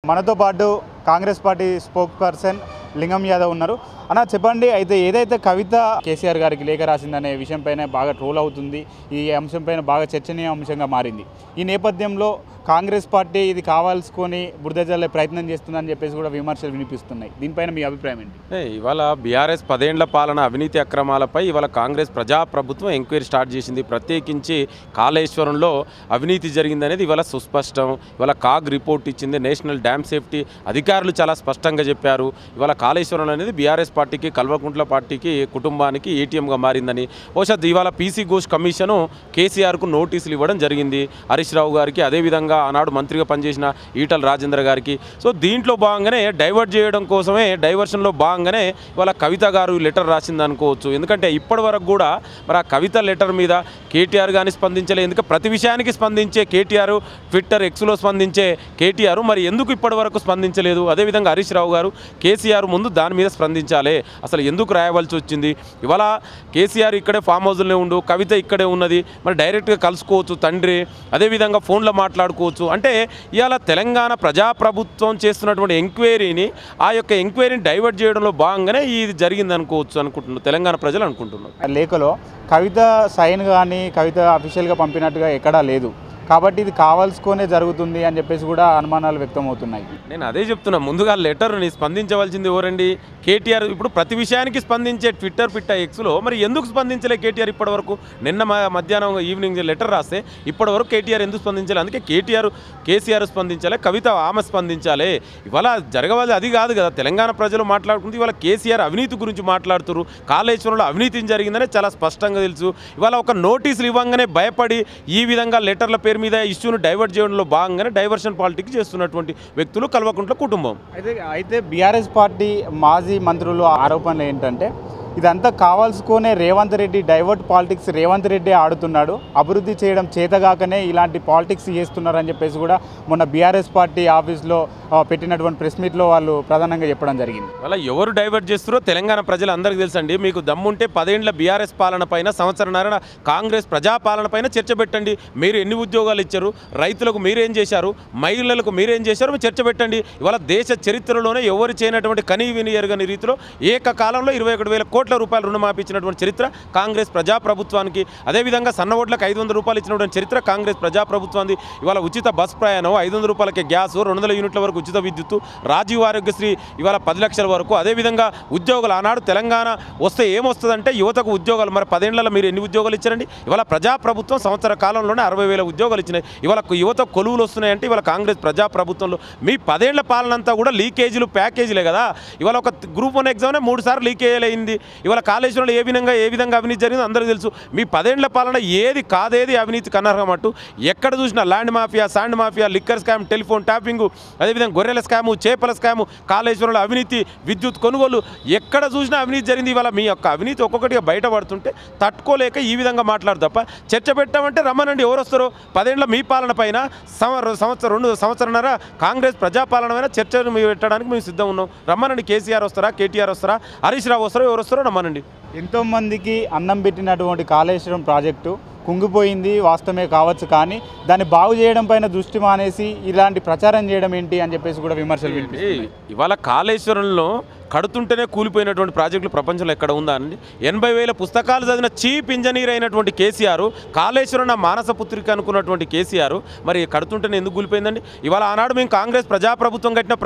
మనతో పాటు Congress party spoke person లింగం యాదవ్ ఉన్నారు. అన్న చెప్పండి, అయితే ఏదైతే కవిత కేసీఆర్ గారికి లేఖ రాసిందనే విషయంపైన బాగా ట్రోల్ అవుతుంది, ఈ అంశంపైన బాగా చర్చనీయ అంశంగా మారింది. ఈ నేపథ్యంలో కాంగ్రెస్ పార్టీ ఇది కావాల్సుకొని బురద జల్లే ప్రయత్నం చేస్తుందని చెప్పేసి కూడా విమర్శలు వినిపిస్తున్నాయి. దీనిపైన మీ అభిప్రాయం ఏంటి? ఇవాళ బీఆర్ఎస్ 10 ఏళ్ల పాలన అవినీతి అక్రమాలపై ఇవాళ కాంగ్రెస్ ప్రజాప్రభుత్వం ఎంక్వైరీ స్టార్ట్ చేసింది. ప్రత్యేకించి కాళేశ్వరంలో అవినీతి జరిగిందనేది ఇవాళ సుస్పష్టం. ఇవాళ కాగ్ రిపోర్ట్ ఇచ్చింది. నేషనల్ డ్యామ్ సేఫ్టీ అధికారులు చాలా స్పష్టంగా చెప్పారు. ఇవాళ కాళేశ్వరం అనేది బీఆర్ఎస్ పార్టీకి, కల్వకుంట్ల పార్టీకి, కుటుంబానికి ఏటీఎంగా మారిందని. బహుశా ఇవాళ పీసీ ఘోష్ కమిషను కేసీఆర్కు నోటీసులు ఇవ్వడం జరిగింది. హరీష్ రావు గారికి, అదేవిధంగా ఆనాడు మంత్రిగా పనిచేసిన ఈటల రాజేందర్ గారికి. సో దీంట్లో భాగంగానే డైవర్ట్ చేయడం కోసమే, డైవర్షన్లో భాగంగానే ఇవాళ కవిత గారు లెటర్ రాసింది అనుకోవచ్చు. ఎందుకంటే ఇప్పటి వరకు కూడా మరి ఆ కవిత లెటర్ మీద కేటీఆర్ కానీ స్పందించలేదు. ఎందుకంటే ప్రతి విషయానికి స్పందించే కేటీఆర్, ట్విట్టర్ ఎక్స్లో స్పందించే కేటీఆర్ మరి ఎందుకు ఇప్పటి వరకు స్పందించలేదు? అదేవిధంగా హరీష్ రావు గారు కేసీఆర్ ముందు దాని మీద స్పందించాలి. అసలు ఎందుకు రాయవలసి వచ్చింది? ఇవాళ కేసీఆర్ ఇక్కడే ఫామ్ హౌస్లోనే ఉండు, కవిత ఇక్కడే ఉన్నది, మరి డైరెక్ట్గా కలుసుకోవచ్చు తండ్రి, అదేవిధంగా ఫోన్లో మాట్లాడుకోవచ్చు. అంటే ఇవాళ తెలంగాణ ప్రజాప్రభుత్వం చేస్తున్నటువంటి ఎంక్వైరీని, ఆ యొక్క ఎంక్వైరీని డైవర్ట్ చేయడంలో భాగంగానే ఇది జరిగింది అనుకుంటున్నారు తెలంగాణ ప్రజలు అనుకుంటున్నారు. లేఖలో కవిత సైన్ కానీ కవిత అఫీషియల్గా పంపినట్టుగా ఎక్కడా లేదు, కాబట్టి ఇది కావాల్సుకొనే జరుగుతుంది అని చెప్పేసి కూడా అనుమానాలు వ్యక్తమవుతున్నాయి. నేను అదే చెప్తున్నా, ముందుగా లెటర్ని స్పందించవలసింది ఎవరండి? కేటీఆర్. ఇప్పుడు ప్రతి విషయానికి స్పందించే ట్విట్టర్ ఎక్స్లో మరి ఎందుకు స్పందించలే కేటీఆర్ ఇప్పటివరకు? నిన్న మధ్యాహ్నం ఈవినింగ్ లెటర్ రాస్తే ఇప్పటివరకు కేటీఆర్ ఎందుకు స్పందించాలి? అందుకే కేసీఆర్ స్పందించాలి, కవిత ఆమె స్పందించాలి. ఇవాళ జరగవాలి అది కాదు కదా. తెలంగాణ ప్రజలు మాట్లాడుకుంటే ఇవాళ కేసీఆర్ అవినీతి గురించి మాట్లాడుతున్నారు. కాళేశ్వరంలో అవినీతి జరిగిందని చాలా స్పష్టంగా తెలుసు. ఇవాళ ఒక నోటీసులు ఇవ్వగానే భయపడి ఈ విధంగా లెటర్ల పేరు మీద ఇష్యూను డైవర్ట్ చేయడంలో భాగంగానే డైవర్షన్ పాలిటిక్స్ చేస్తున్నటువంటి వ్యక్తులు కల్వకుంట్ల కుటుంబం. అయితే బీఆర్ఎస్ పార్టీ మాజీ మంత్రులు ఆరోపణలు ఏంటంటే ఇదంతా కావాల్సుకునే రేవంత్ రెడ్డి డైవర్ట్ పాలిటిక్స్ రేవంత్ రెడ్డి ఆడుతున్నాడు, అభివృద్ధి చేయడం చేతగాకనే ఇలాంటి పాలిటిక్స్ చేస్తున్నారని చెప్పేసి కూడా మొన్న బీఆర్ఎస్ పార్టీ ఆఫీస్లో పెట్టినటువంటి ప్రెస్ మీట్లో వాళ్ళు ప్రధానంగా చెప్పడం జరిగింది. అలా ఎవరు డైవర్ట్ చేస్తారో తెలంగాణ ప్రజలు అందరికీ తెలుసండి. మీకు దమ్ముంటే 10 ఏళ్ల బీఆర్ఎస్ పాలన పైన, సంవత్సరన్నర కాంగ్రెస్ ప్రజాపాలన పైన చర్చ పెట్టండి. మీరు ఎన్ని ఉద్యోగాలు ఇచ్చారు, రైతులకు మీరేం చేశారు, మహిళలకు మీరేం చేశారు, చర్చ పెట్టండి. ఇవాళ దేశ చరిత్రలోనే ఎవరు చేయనటువంటి కనీ విని ఎరగని రీతిలో ఏకకాలంలో 21,000 కోట్ల రూపాయలు రుణమాఫీ ఇచ్చినటువంటి చరిత్ర కాంగ్రెస్ ప్రజాప్రభుత్వానికి. అదేవిధంగా సన్న ఓట్లకు 500 రూపాయలు ఇచ్చినటువంటి చరిత్ర కాంగ్రెస్ ప్రజాప్రభుత్వానికి. ఇవాళ ఉచిత బస్ ప్రయాణం, 500 రూపాయలకి గ్యాస్, 200 యూనిట్ల వరకు ఉచిత విద్యుత్తు, రాజీవ్ ఆరోగ్యశ్రీ ఇవాళ 10 లక్షల వరకు. అదేవిధంగా ఉద్యోగాలు ఆనాడు తెలంగాణ వస్తే ఏమొస్తుందంటే యువతకు ఉద్యోగాలు. మరి 10 ఏళ్లలో మీరు ఎన్ని ఉద్యోగాలు ఇచ్చారండి? ఇవాళ ప్రజాప్రభుత్వం సంవత్సర కాలంలోనే 60,000 ఉద్యోగాలు ఇచ్చినాయి. ఇవాళ యువత కొలువులు వస్తున్నాయంటే ఇవాళ కాంగ్రెస్ ప్రజాప్రభుత్వంలో. మీ 10 ఏళ్ల పాలన అంతా కూడా లీకేజీలు, ప్యాకేజీలే కదా. ఇవాళ ఒక గ్రూప్ 1 ఎగ్జామ్నే 3 సార్లు లీకేజ్ అయింది. ఇవాళ కాళేశ్వరంలో ఏ విధంగా అవినీతి జరిగిందో అందరికీ తెలుసు. మీ 10 ఏళ్ల పాలన ఏది కాదేది అవినీతికి అనర్హమట్టు. ఎక్కడ చూసినా land mafia, sand mafia, liquor scam, telephone tapping, అదేవిధంగా గొర్రెల స్కాము, చేపల స్కాము, కాళేశ్వరంలో అవినీతి, విద్యుత్ కొనుగోలు, ఎక్కడ చూసినా అవినీతి జరిగింది. ఇవాళ మీ యొక్క అవినీతి ఒక్కొక్కటిగా బయటపడుతుంటే తట్టుకోలేక ఈ విధంగా మాట్లాడు తప్ప చర్చ పెట్టామంటే రమ్మనండి. ఎవరు వస్తారో? 10 ఏళ్ల మీ పాలన పైన సంవత్సరన్నర కాంగ్రెస్ ప్రజాపాలన పైన చర్చను పెట్టడానికి మేము సిద్ధం ఉన్నాం. రమ్మనండి. కేసీఆర్ వస్తారా, కేటీఆర్ వస్తారా, హరీష్ రావు వస్తారో, ఎవరు వస్తారో రమ్మనండి. ఎంతోమందికి అన్నం పెట్టినటువంటి కాళేశ్వరం ప్రాజెక్టు కుంగిపోయింది వాస్తవమే కావచ్చు, కానీ దాన్ని బాగు చేయడం పైన దృష్టి మానేసి ఇలాంటి ప్రచారం చేయడం ఏంటి అని చెప్పేసి కూడా విమర్శలు వినిపిస్తున్నాయి. ఇవాళ కాళేశ్వరంలో కడుతుంటేనే కూలిపోయినటువంటి ప్రాజెక్టులు ప్రపంచంలో ఎక్కడ ఉందా అండి? 80,000 పుస్తకాలు చదివిన చీఫ్ ఇంజనీర్ అయినటువంటి కేసీఆర్, కాళేశ్వరం నా మానస పుత్రిక అనుకున్నటువంటి కేసీఆర్ మరి కడుతుంటేనే ఎందుకు కూలిపోయిందండి? ఇవాళ ఆనాడు మేము కాంగ్రెస్ ప్రజాప్రభుత్వం కట్టిన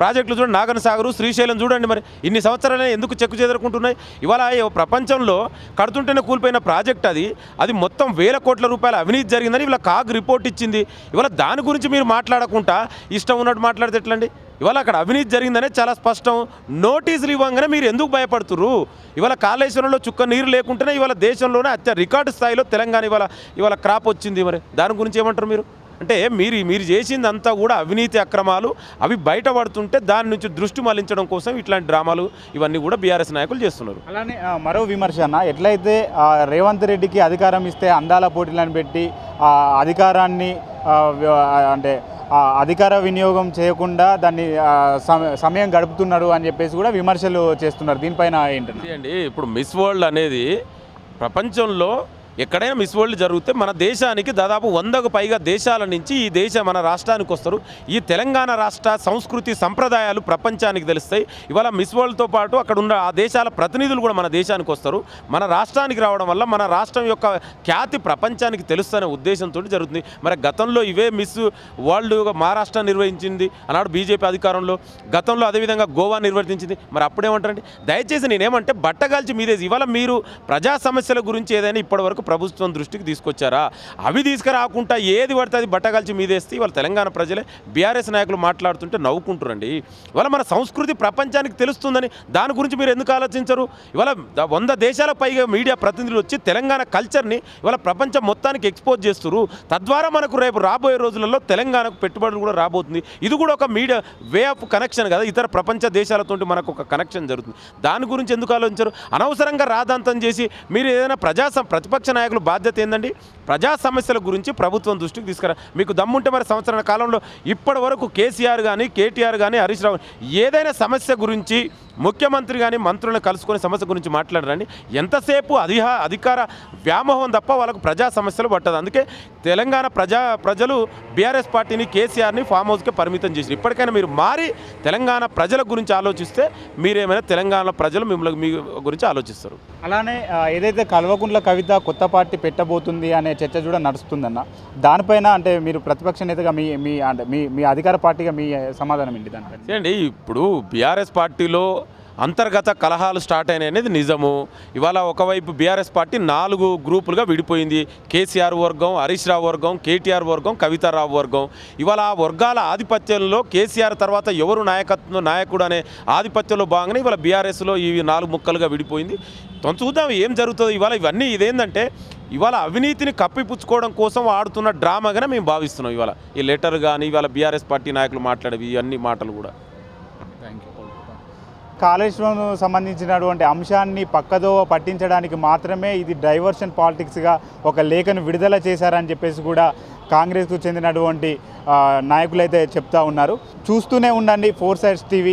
ప్రాజెక్టులు చూడండి, నాగన్ సాగరు, శ్రీశైలం చూడండి, మరి ఇన్ని సంవత్సరాలే ఎందుకు చెక్కు చెదరుకుంటున్నాయి? ఇవాళ ప్రపంచంలో కడుతుంటేనే కూలిపోయిన ప్రాజెక్ట్ అది మొత్తం 1,000 కోట్ల రూపాయల అవినీతి జరిగిందని ఇవాళ కాగ్ రిపోర్ట్ ఇచ్చింది. ఇవాళ దాని గురించి మీరు మాట్లాడకుండా ఇష్టం ఉన్నట్టు మాట్లాడితే ఎట్లండి? ఇవాళ అక్కడ అవినీతి జరిగిందనే చాలా స్పష్టం. నోటీసులు ఇవ్వగానే మీరు ఎందుకు భయపడుతున్నారు? ఇవాళ కాళేశ్వరంలో చుక్క నీరు లేకుంటేనే ఇవాళ దేశంలోనే రికార్డు స్థాయిలో తెలంగాణ ఇవాళ క్రాప్ వచ్చింది. మరి దాని గురించి ఏమంటారు మీరు? అంటే మీరు చేసిందంతా కూడా అవినీతి అక్రమాలు, అవి బయటపడుతుంటే దాని నుంచి దృష్టి మళ్లించడం కోసం ఇట్లాంటి డ్రామాలు ఇవన్నీ కూడా బీఆర్ఎస్ నాయకులు చేస్తున్నారు. అలానే మరో విమర్శ అన్న, ఎట్లయితే రేవంత్ రెడ్డికి అధికారం ఇస్తే అందాల పోటీలను పెట్టి అధికారాన్ని అంటే అధికార వినియోగం చేయకుండా దాన్ని సమయం గడుపుతున్నారు అని చెప్పేసి కూడా విమర్శలు చేస్తున్నారు. దీనిపైన ఏంటంటే ఇప్పుడు మిస్ వరల్డ్ అనేది ప్రపంచంలో ఎక్కడైనా మిస్ వరల్డ్ జరిగితే మన దేశానికి దాదాపు 100కు పైగా దేశాల నుంచి మన రాష్ట్రానికి వస్తారు. ఈ తెలంగాణ రాష్ట్ర సంస్కృతి సంప్రదాయాలు ప్రపంచానికి తెలుస్తాయి. ఇవాళ మిస్ వరల్డ్తో పాటు అక్కడ ఉన్న ఆ దేశాల ప్రతినిధులు కూడా మన దేశానికి వస్తారు. మన రాష్ట్రానికి రావడం వల్ల మన రాష్ట్రం యొక్క ఖ్యాతి ప్రపంచానికి తెలుస్తనే ఉద్దేశంతో జరుగుతుంది. మరి గతంలో ఇవే మిస్ వరల్డ్ మహారాష్ట్ర నిర్వహించింది అన్నాడు బీజేపీ అధికారంలో. గతంలో అదేవిధంగా గోవా నిర్వర్తించింది. మరి అప్పుడేమంటారండి? దయచేసి నేనేమంటే బట్టగాల్చి మీదేసి ఇవాళ మీరు ప్రజా సమస్యల గురించి ఏదైనా ఇప్పటివరకు ప్రభుత్వం దృష్టికి తీసుకొచ్చారా? అవి తీసుకురాకుండా ఏది పడితే అది బట్టగాల్చి మీదేస్తే ఇవాళ తెలంగాణ ప్రజలే బీఆర్ఎస్ నాయకులు మాట్లాడుతుంటే నవ్వుకుంటారండి. ఇవాళ మన సంస్కృతి ప్రపంచానికి తెలుస్తుందని దాని గురించి మీరు ఎందుకు ఆలోచించరు? ఇవాళ 100 దేశాల పైగా మీడియా ప్రతినిధులు వచ్చి తెలంగాణ కల్చర్ని ఇవాళ ప్రపంచం మొత్తానికి ఎక్స్పోజ్ చేస్తున్నారు. తద్వారా మనకు రేపు రాబోయే రోజులలో తెలంగాణకు పెట్టుబడులు కూడా రాబోతుంది. ఇది కూడా ఒక మీడియా వే ఆఫ్ కనెక్షన్ కదా, ఇతర ప్రపంచ దేశాలతో మనకు ఒక కనెక్షన్ జరుగుతుంది. దాని గురించి ఎందుకు ఆలోచించరు? అనవసరంగా రాద్ధాంతం చేసి మీరు ఏదైనా ప్రతిపక్ష నాయకులు బాధ్యత ఏందండి? ప్రజా సమస్యల గురించి ప్రభుత్వం దృష్టికి తీసుకురా. మీకు దమ్ముంటే మరి సంవత్సరాల కాలంలో ఇప్పటి వరకు కేసీఆర్ కానీ కేటీఆర్ కానీ హరీష్ రావు ఏదైనా సమస్య గురించి ముఖ్యమంత్రి కానీ మంత్రులను కలుసుకొని సమస్య గురించి మాట్లాడరండి. ఎంతసేపు అధికార వ్యామోహం తప్ప వాళ్ళకు ప్రజా సమస్యలు పట్టదు. అందుకే తెలంగాణ ప్రజలు బీఆర్ఎస్ పార్టీని కేసీఆర్ని ఫామ్ హౌస్కే పరిమితం చేసి ఇప్పటికైనా మీరు మారి తెలంగాణ ప్రజల గురించి ఆలోచిస్తే మీరేమైనా తెలంగాణ ప్రజలు మిమ్మల్ని మీ గురించి ఆలోచిస్తారు. అలానే ఏదైతే కల్వకుంట్ల కవిత కొత్త పార్టీ పెట్టబోతుంది అనే చర్చ కూడా నడుస్తుందన్న, దానిపైన అంటే మీరు ప్రతిపక్ష నేతగా మీ అధికార పార్టీగా మీ సమాధానం ఏంటి దానిపైన? అండి, ఇప్పుడు బీఆర్ఎస్ పార్టీలో అంతర్గత కలహాలు స్టార్ట్ అయినాయి అనేది నిజము. ఇవాళ ఒకవైపు బీఆర్ఎస్ పార్టీ 4 గ్రూపులుగా విడిపోయింది. కేసీఆర్ వర్గం, హరీష్ రావు వర్గం, కేటీఆర్ వర్గం, కవితారావు వర్గం. ఇవాళ ఆ వర్గాల ఆధిపత్యంలో కేసీఆర్ తర్వాత ఎవరు నాయకుడు అనే ఆధిపత్యంలో భాగంగానే ఇవాళ బీఆర్ఎస్లో ఈ 4 ముక్కలుగా విడిపోయింది. చూద్దాం ఏం జరుగుతుందో. ఇవాళ ఇదేంటంటే ఇవాళ అవినీతిని కప్పిపుచ్చుకోవడం కోసం ఆడుతున్న డ్రామాగానే మేము భావిస్తున్నాం. ఇవాళ ఈ లెటర్ కానీ ఇవాళ బీఆర్ఎస్ పార్టీ నాయకులు మాట్లాడేవి అన్ని మాటలు కూడా. కాళేశ్వరం సంబంధించినటువంటి అంశాన్ని పక్కదో పట్టించడానికి మాత్రమే ఇది డైవర్షన్ పాలిటిక్స్గా ఒక లేఖను విడుదల చేశారని చెప్పేసి కూడా కాంగ్రెస్కు చెందినటువంటి నాయకులైతే చెప్తా ఉన్నారు. చూస్తూనే ఉండండి 4 Sides TV.